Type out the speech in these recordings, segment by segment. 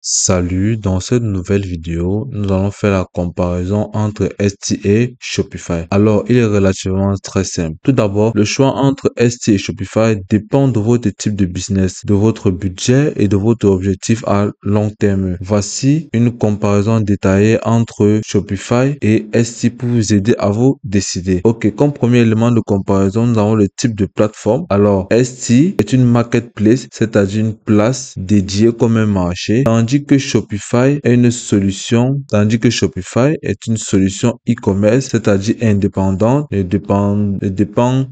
Salut, dans cette nouvelle vidéo, nous allons faire la comparaison entre Etsy et Shopify. Alors, il est relativement très simple. Tout d'abord, le choix entre Etsy et Shopify dépend de votre type de business, de votre budget et de votre objectif à long terme. Voici une comparaison détaillée entre Shopify et Etsy pour vous aider à vous décider. Ok, comme premier élément de comparaison, nous avons le type de plateforme. Alors, Etsy est une marketplace, c'est-à-dire une place dédiée comme un marché, tandis que Shopify est une solution e-commerce, c'est-à-dire indépendante,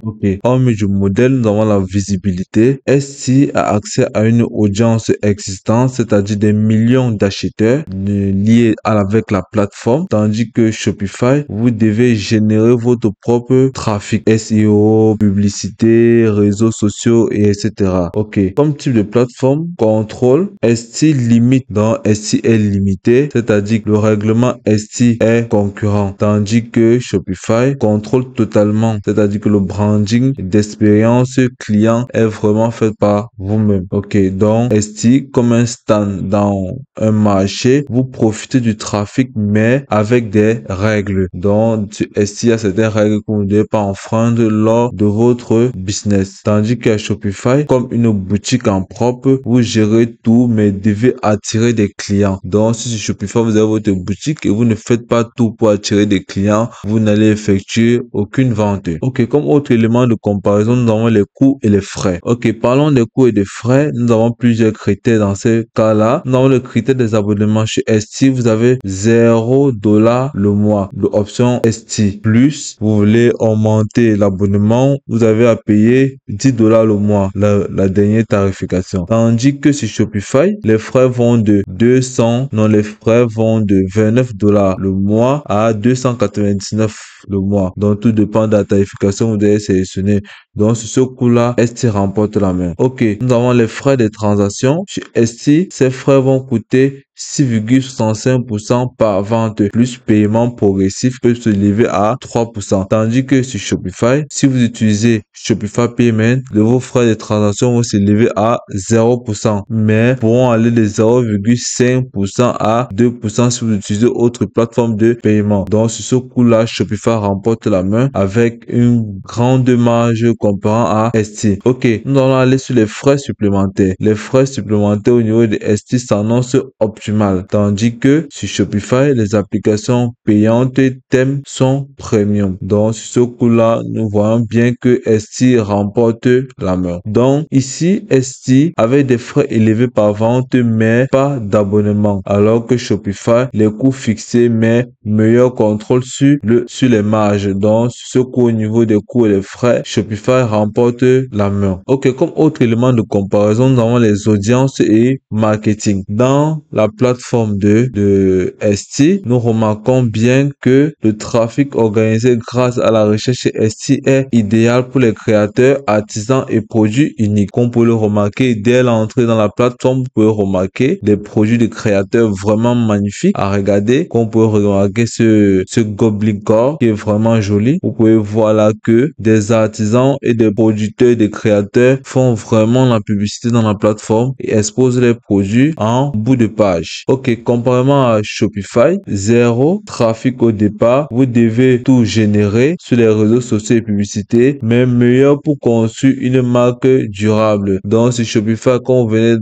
ok. Hormis du modèle, nous avons la visibilité. Etsy a accès à une audience existante, c'est-à-dire des millions d'acheteurs liés avec la plateforme, tandis que Shopify, vous devez générer votre propre trafic, SEO, publicité, réseaux sociaux, et etc. Ok. Comme type de plateforme, contrôle, Etsy limite dans Etsy est limité, c'est-à-dire que le règlement Etsy est concurrent, tandis que Shopify contrôle totalement, c'est-à-dire que le branding d'expérience client est vraiment fait par vous-même. Ok, donc Etsy comme un stand dans un marché, vous profitez du trafic mais avec des règles. Donc Etsy a certaines règles que vous ne devez pas enfreindre lors de votre business, tandis que Shopify comme une boutique en propre, vous gérez tout mais devez attirer des clients. Donc si sur Shopify vous avez votre boutique et vous ne faites pas tout pour attirer des clients, vous n'allez effectuer aucune vente. Ok, comme autre élément de comparaison, nous avons les coûts et les frais. Ok, parlons des coûts et des frais. Nous avons plusieurs critères dans ce cas-là. Nous avons le critère des abonnements chez Etsy. Vous avez $0 le mois. L'option Etsy plus, vous voulez augmenter l'abonnement, vous avez à payer $10 le mois, la dernière tarification. Tandis que sur Shopify, les frais vont de $29 le mois à 299 le mois. Donc, tout dépend de la tarification que vous devez sélectionner. Donc, sur ce coup-là, Etsy remporte la main. Ok, nous avons les frais de transaction. Chez Etsy, ces frais vont coûter 6,65% par vente, plus paiement progressif peut se lever à 3%. Tandis que sur Shopify, si vous utilisez Shopify Payment, vos frais de transaction vont s'élever à 0%, mais pourront aller de 0,5% à 2% si vous utilisez autre plateforme de paiement. Donc, sur ce coup-là, Shopify remporte la main avec une grande marge comparant à Etsy. Ok, nous allons aller sur les frais supplémentaires. Les frais supplémentaires au niveau de Etsy s'annoncent optimal, tandis que sur Shopify, les applications payantes thèmes sont premium. Donc, sur ce coup-là, nous voyons bien que Etsy remporte la main. Donc, ici, Etsy avait des frais élevés par vente, mais pas d'abonnement, alors que Shopify, les coûts fixés, mais meilleur contrôle sur les marges. Donc, sur ce coup, au niveau des coûts et des frais, Shopify remporte la main. Ok, comme autre élément de comparaison, nous avons les audiences et marketing. Dans la plateforme de Etsy, nous remarquons bien que le trafic organisé grâce à la recherche chez Etsy est idéal pour les créateurs, artisans et produits uniques. Comme vous pouvez le remarquer, dès l'entrée dans la plateforme, vous pouvez remarquer des produits de créateurs vraiment magnifiques à regarder. Comme vous pouvez remarquer ce Goblin Core qui est vraiment joli. Vous pouvez voir là que des artisans et des producteurs, des créateurs font vraiment la publicité dans la plateforme et exposent les produits en bout de page. Ok, comparément à Shopify, zéro trafic au départ. Vous devez tout générer sur les réseaux sociaux et publicités, mais meilleur pour construire une marque durable. Donc, sur Shopify,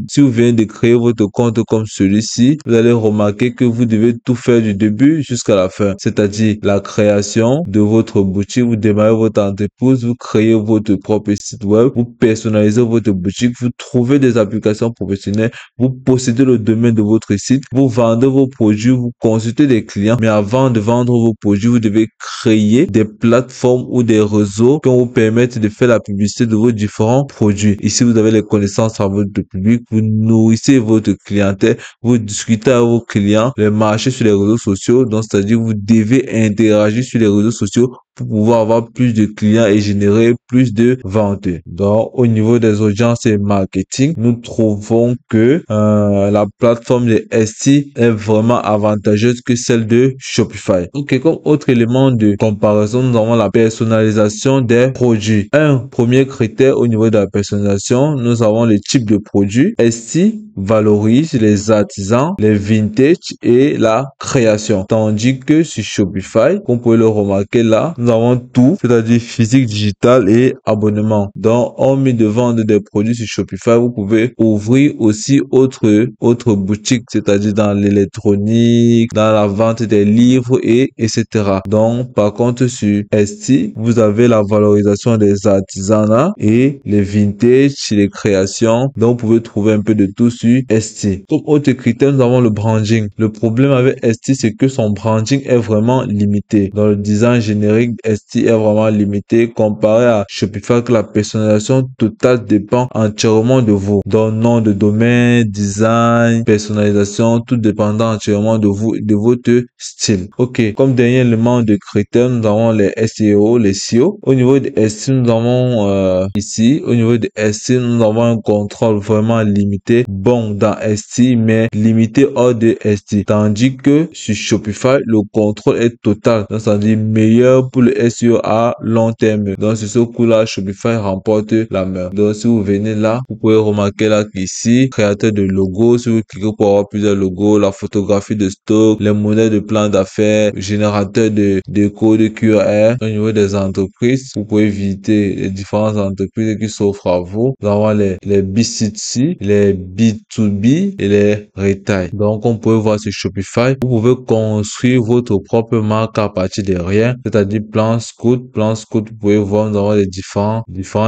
si vous venez de créer votre compte comme celui-ci, vous allez remarquer que vous devez tout faire du début jusqu'à la fin. C'est-à-dire la création de votre boutique, vous démarrez votre entreprise, vous créez votre propre site web, vous personnalisez votre boutique, vous trouvez des applications professionnelles, vous possédez le domaine de votre site, vous vendez vos produits, vous consultez des clients, mais avant de vendre vos produits, vous devez créer des plateformes ou des réseaux qui vous permettent de faire la publicité de vos différents produits. Ici, vous avez les connaissances à votre public, vous nourrissez votre clientèle, vous discutez avec vos clients, les marchés sur les réseaux sociaux, donc c'est-à-dire vous devez interagir sur les réseaux sociaux pour pouvoir avoir plus de clients et générer plus de ventes. Donc, au niveau des audiences et marketing, nous trouvons que la plateforme de Etsy est vraiment avantageuse que celle de Shopify. Ok, comme autre élément de comparaison, nous avons la personnalisation des produits. Un premier critère au niveau de la personnalisation, nous avons le type de produit. Etsy valorise les artisans, les vintage et la création. Tandis que sur Shopify, comme vous pouvez le remarquer là, nous avons tout, c'est-à-dire physique, digital et abonnement. Donc, hormis de vendre des produits sur Shopify, vous pouvez ouvrir aussi autre boutique, c'est-à-dire dans l'électronique, dans la vente des livres et etc. Donc, par contre, sur Etsy, vous avez la valorisation des artisanats et les vintage, les créations. Donc, vous pouvez trouver un peu de tout sur Etsy. Comme autre critère, nous avons le branding. Le problème avec Etsy, c'est que son branding est vraiment limité. Dans le design générique, Etsy est vraiment limité comparé à Shopify, que la personnalisation totale dépend entièrement de vous. Donc, nom de domaine, design, personnalisation, tout dépendant entièrement de vous, de votre style. Ok, comme dernier élément de critères, nous avons les SEO, les SEO. Au niveau de Etsy, nous avons ici, au niveau de Etsy, nous avons un contrôle vraiment limité. Bon, dans Etsy, mais limité hors de Etsy. Tandis que sur Shopify, le contrôle est total. Donc, ça veut dire meilleur pour le SEO à long terme. Donc, sur ce coup-là, Shopify remporte la main. Donc, si vous venez là, vous pouvez remarquer là qu'ici, créateur de logos, si vous cliquez pour avoir plusieurs logos, la photographie de stock, les modèles de plan d'affaires, générateur de codes QR. Au niveau des entreprises, vous pouvez visiter les différentes entreprises qui s'offrent à vous. Nous avons les B2C, les B2B et les retail. Donc, on peut voir sur Shopify, vous pouvez construire votre propre marque à partir de rien, c'est-à-dire plan scout, vous pouvez voir, nous avons les différents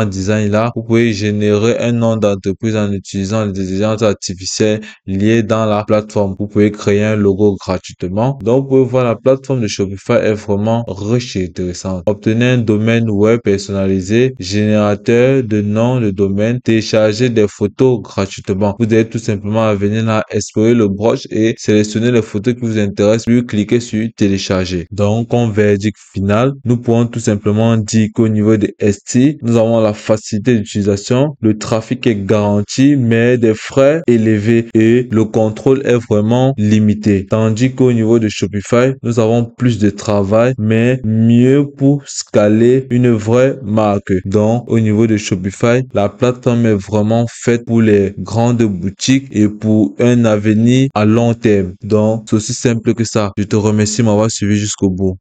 designs là. Vous pouvez générer un nom d'entreprise en utilisant l'intelligence artificielle liée dans la plateforme. Vous pouvez créer un logo gratuitement. Donc, vous pouvez voir, la plateforme de Shopify est vraiment riche et intéressante. Obtenez un domaine web personnalisé, générateur de nom de domaine, télécharger des photos gratuitement. Vous devez tout simplement venir là, explorer le broche et sélectionner les photos qui vous intéressent, puis cliquer sur télécharger. Donc, en verdict final, nous pouvons tout simplement dire qu'au niveau de Etsy, nous avons la facilité d'utilisation, le trafic est garanti, mais des frais élevés et le contrôle est vraiment limité. Tandis qu'au niveau de Shopify, nous avons plus de travail, mais mieux pour scaler une vraie marque. Donc, au niveau de Shopify, la plateforme est vraiment faite pour les grandes boutiques et pour un avenir à long terme. Donc, c'est aussi simple que ça. Je te remercie de m'avoir suivi jusqu'au bout.